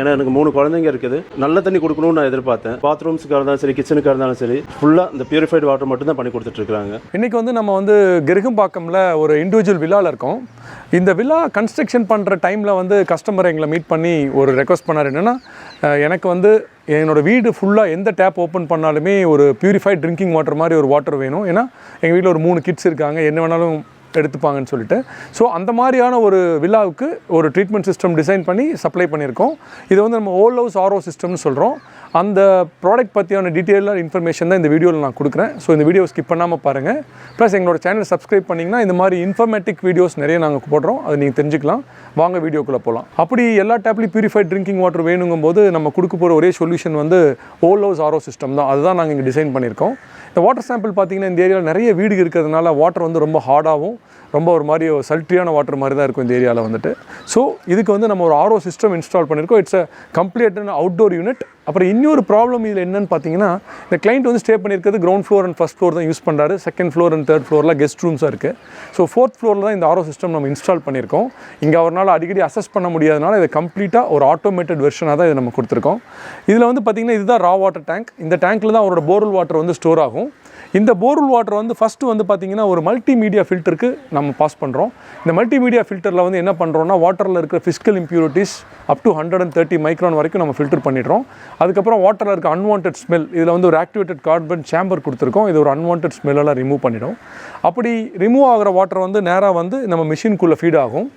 ஏன்னா எனக்கு 3 குழந்தைங்க இருக்குது. நல்ல தண்ணி கொடுக்கணும்னு நான் எதிர்பார்த்தேன். பாத்ரூம்ஸுக்காக இருந்தாலும் சரி, கிச்சனுக்காக இருந்தாலும் சரி, ஃபுல்லாக இந்த பியூரிஃபைடு வாட்டர் மட்டும் தான் பண்ணி கொடுத்துட்ருக்காங்க. இன்றைக்கி வந்து நம்ம வந்து கிருகம்பாக்கமில் ஒரு இண்டிவிஜுவல் வில்லாவில் இருக்கோம். இந்த வில்லா கன்ஸ்ட்ரக்ஷன் பண்ணுற டைமில் வந்து கஸ்டமர் எங்களை மீட் பண்ணி ஒரு ரெக்வஸ்ட் பண்ணார். என்னென்னா, எனக்கு வந்து என்னோடய வீடு ஃபுல்லாக எந்த டேப் ஓப்பன் பண்ணாலுமே ஒரு பியூரிஃபைட் ட்ரிங்கிங் வாட்டர் மாதிரி ஒரு வாட்டர் வேணும். ஏன்னா எங்கள் வீட்டில் ஒரு 3 கிட்ஸ் இருக்காங்க, என்ன வேணாலும் எடுத்துப்பாங்கன்னு சொல்லிட்டு. ஸோ அந்த மாதிரியான ஒரு வில்லாவுக்கு ஒரு ட்ரீட்மெண்ட் சிஸ்டம் டிசைன் பண்ணி சப்ளை பண்ணியிருக்கோம். இது வந்து நம்ம ஹோல் ஹவுஸ் RO சிஸ்டம்னு சொல்கிறோம். அந்த ப்ராடக்ட் பற்றியான டீட்டெயிலாக இன்ஃபர்மேஷன் தான் இந்த வீடியோவில் நான் கொடுக்குறேன். ஸோ இந்த வீடியோ ஸ்கிப் பண்ணாமல் பாருங்கள். ப்ளஸ் எங்களோட சேனல் சப்ஸ்கிரைப் பண்ணிங்கன்னா இந்த மாதிரி இன்ஃபர்மேட்டிக் வீடியோஸ் நிறைய நாங்கள் போடுறோம், அது நீங்கள் தெரிஞ்சுக்கலாம். வாங்க வீடியோக்குள்ளே போகலாம். அப்படி எல்லா டேப்லேயும் பியூரிஃபைட் ட்ரிங்கிங் வாட்டர் வேணுங்கும் போது நம்ம கொடுக்க போகிற ஒரே சொல்யூஷன் வந்து ஹோல் ஹவுஸ் RO சிஸ்டம் தான். அதுதான் நாங்கள் இங்கே டிசைன் பண்ணியிருக்கோம். இந்த வாட்டர் சாம்பிள் பார்த்திங்கன்னா இந்த ஏரியாவில் நிறைய வீடு இருக்கிறதுனால வாட்டர் வந்து ரொம்ப ஹார்டாகவும் ரொம்ப ஒரு மாதிரி சல்ட்ரியான வாட்டர் மாதிரி தான் இருக்கும் இந்த ஏரியாவில் வந்துட்டு. ஸோ இதுக்கு வந்து நம்ம ஒரு RO சிஸ்டம் இன்ஸ்டால் பண்ணியிருக்கோம். இட்ஸ் அ கம்ப்ளீட்டான அவுட்டோர் யூனிட். அப்புறம் இன்னொரு ப்ராப்ளம் இதில் என்னென்னு பார்த்தீங்கன்னா, இந்த கிளைண்ட் வந்து ஸ்டே பண்ணியிருக்கிறது ground floor and first floor தான் யூஸ் பண்ணுறாரு. செகண்ட் ஃப்ளோர் அண்ட் தேர்ட் ஃப்ளோரில் கெஸ்ட் ரூம்ஸாக இருக்குது. ஸோ 4th ஃப்ளோரில் தான் இந்த RO சிஸ்டம் நம்ம இன்ஸ்டால் பண்ணியிருக்கோம். இங்கே அவரால் அடிக்கடி அசஸ் பண்ண முடியாதனால இதை கம்ப்ளீட்டாக ஒரு ஆட்டோமேட்டட் வெர்ஷனாக தான் இதை நம்ம கொடுத்துருக்கோம். இதில் வந்து பார்த்திங்கன்னா இதுதான் ரா வாட்டர் டேங்க். இந்த டேங்க்கில் தான் அவரோட போர்வெல் வாட்டர் வந்து ஸ்டோர் ஆகும். இந்த போர்வெல் வாட்டர் வந்து ஃபஸ்ட்டு வந்து பார்த்திங்கன்னா ஒரு மல்டிமீடியா ஃபில்டருக்கு நம்ம பாஸ் பண்ணுறோம். இந்த மல்டிமீடியா ஃபில்டரில் வந்து என்ன பண்ணுறோன்னா, வாட்டரில் இருக்கிற physical impurities up to 130 micron வரைக்கும் நம்ம ஃபில்டர் பண்ணிடுறோம். அதுக்கப்புறம் வாட்டரில் இருக்க அன்வான்ட் ஸ்மெல், இதில் வந்து ஒரு ஆக்டிவேட்டட் கார்பன் சேம்பர் கொடுத்துருக்கோம். இது ஒரு அன்வான்ட் ஸ்மெல்லெல்லாம் ரிமூவ் பண்ணிடும். அப்படி ரிமூவ் ஆகிற வாட்டர் வந்து நேராக வந்து நம்ம மிஷின்குள்ளே ஃபீட் ஆகும்.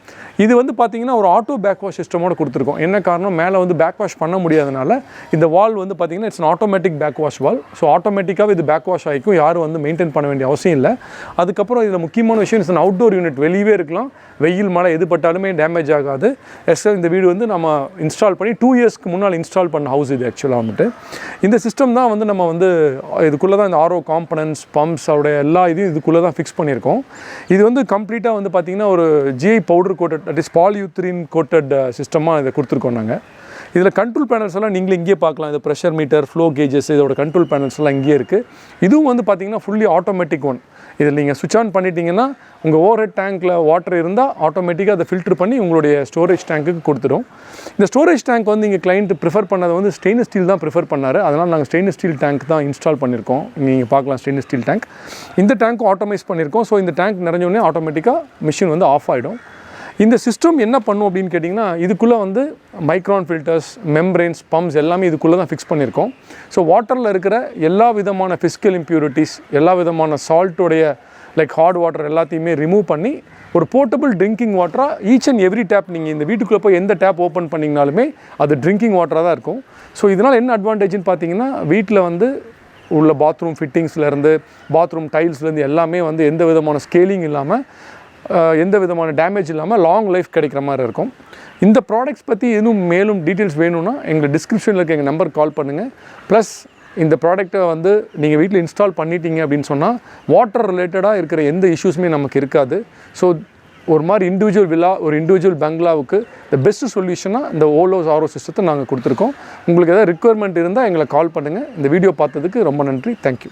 இது வந்து பார்த்திங்கன்னா ஒரு ஆட்டோ பேக் வாஷ் சிஸ்டமோடு கொடுத்துருக்கோம். என்ன காரணம், மேலே வந்து பேக் வாஷ் பண்ண முடியாதனால இந்த வால் வந்து பார்த்திங்கன்னா it's automatic back wash valve. So ஆட்டோமேட்டிக்காக இது பேக் வாஷ் ஆகிக்கும், யாரும் வந்து மெயின்டைன் பண்ண வேண்டிய அவசியம் இல்லை. அதுக்கப்புறம் இதில் முக்கியமான விஷயம், இட்ஸ் அவுட்டோர் யூனிட். வெளியவே இருக்கலாம், வெயில் மழை எது பட்டாலுமே டேமேஜ் ஆகாது. இந்த வீடு வந்து நம்ம இன்ஸ்டால் பண்ணி 2 இயர்ஸ்க்கு முன்னால் இன்ஸ்டால் பண்ண ஹவுஸ் இது ஆக்சுவலாக வந்துட்டு. இந்த சிஸ்டம் தான் வந்து நம்ம வந்து இதுக்குள்ளே தான் இந்த RO காம்பனன்ட்ஸ், பம்ப்ஸ் அவருடைய எல்லா இதையும் இதுக்குள்ளே தான் ஃபிக்ஸ் பண்ணியிருக்கோம். இது வந்து கம்ப்ளீட்டாக வந்து பார்த்திங்கன்னா ஒரு GI powder coated, that is polyurethane coated சிஸ்டமாக இதை கொடுத்துருக்கோம் நாங்கள். இதில் கண்ட்ரோல் பேனல்ஸ் எல்லாம் நீங்களே இங்கேயே பார்க்கலாம். இது ப்ரெஷர் மீட்டர், ஃப்ளோ கேஜஸ், இதோட கண்ட்ரோல் பேனல்ஸ் எல்லாம் இங்கேயே இருக்குது. இதுவும் வந்து பார்த்திங்கன்னா ஃபுல்லி ஆட்டோமேட்டிக் ஒன். இதில் நீங்கள் சுவிட்ச் ஆன் பண்ணிட்டீங்கன்னா உங்கள் ஓவர் ஹெட் டேங்க்கில் வாட்டர் இருந்தால் ஆட்டோமேட்டிக்காக அதை ஃபில்டர் பண்ணி உங்களுடைய ஸ்டோரேஜ் டேங்க்குக்கு கொடுத்துடும். இந்த ஸ்டோரேஜ் டேங்க் வந்து இங்கே கிளைண்ட் ப்ரிஃபர் பண்ணது வந்து ஸ்டெயின்லெஸ் ஸ்டீல் தான் ப்ரிஃபர் பண்ணார். அதனால் நாங்கள் ஸ்டெயின்லெஸ் ஸ்டீல் டேங்க் தான் இன்ஸ்டால் பண்ணியிருக்கோம். நீங்கள் பார்க்கலாம் ஸ்டெயின்லெஸ் ஸ்டீல் டேங்க். இந்த டேங்க்கும் ஆட்டோமைஸ் பண்ணியிருக்கோம். ஸோ இந்த டேங்க் நிறைஞ்சோடனே ஆட்டோமேட்டிக்காக மிஷின் வந்து ஆஃப் ஆகிடும். இந்த சிஸ்டம் என்ன பண்ணும் அப்படின்னு கேட்டிங்கன்னா, இதுக்குள்ளே வந்து மைக்ரான் ஃபில்டர்ஸ், மெம்பரேன்ஸ், பம்ப்ஸ் எல்லாமே இதுக்குள்ளே தான் ஃபிக்ஸ் பண்ணியிருக்கோம். ஸோ வாட்டரில் இருக்கிற எல்லா விதமான ஃபிசிக்கல் இம்ப்யூரிட்டிஸ், எல்லா விதமான சால்ட்டோடைய லைக் ஹார்ட் வாட்டர் எல்லாத்தையுமே ரிமூவ் பண்ணி ஒரு போர்ட்டபிள் ட்ரிங்கிங் வாட்டராக ஈச் அண்ட் எவ்ரி டேப், நீங்கள் இந்த வீட்டுக்குள்ளே போய் எந்த டேப் ஓப்பன் பண்ணிங்கனாலுமே அது ட்ரிங்கிங் வாட்டராக தான் இருக்கும். ஸோ இதனால் என்ன அட்வான்டேஜ்னு பார்த்தீங்கன்னா, வீட்டில் வந்து உள்ள பாத்ரூம் ஃபிட்டிங்ஸ்லேருந்து, பாத்ரூம் டைல்ஸ்லேருந்து எல்லாமே வந்து எந்த விதமான ஸ்கேலிங் இல்லாமல், எந்த விதமான டேமேஜ் இல்லாமல் லாங் லைஃப் கிடைக்கிற மாதிரி இருக்கும். இந்த ப்ராடக்ட்ஸ் பற்றி இன்னும் மேலும் டீட்டெயில்ஸ் வேணும்னா எங்கள் டிஸ்கிரிப்ஷனில் இருக்க எங்கள் நம்பருக்கு கால் பண்ணுங்கள். ப்ளஸ் இந்த ப்ராடக்ட்டை வந்து நீங்கள் வீட்டில் இன்ஸ்டால் பண்ணிட்டீங்க அப்படின்னு சொன்னால் வாட்டர் ரிலேட்டடாக இருக்கிற எந்த இஷ்யூஸுமே நமக்கு இருக்காது. ஸோ ஒரு மாதிரி இண்டிவிஜுவல் வில்லா, ஒரு இண்டிவிஜுவல் பங்களாவுக்கு த பெஸ்ட் சொல்யூஷனாக இந்த ஹோல் ஹவுஸ் RO சிஸ்டத்தை நாங்கள் கொடுத்துருக்கோம். உங்களுக்கு எதாவது ரிக்குவயர்மெண்ட் இருந்தால் எங்களை கால் பண்ணுங்கள். இந்த வீடியோ பார்த்ததுக்கு ரொம்ப நன்றி. தேங்க்யூ.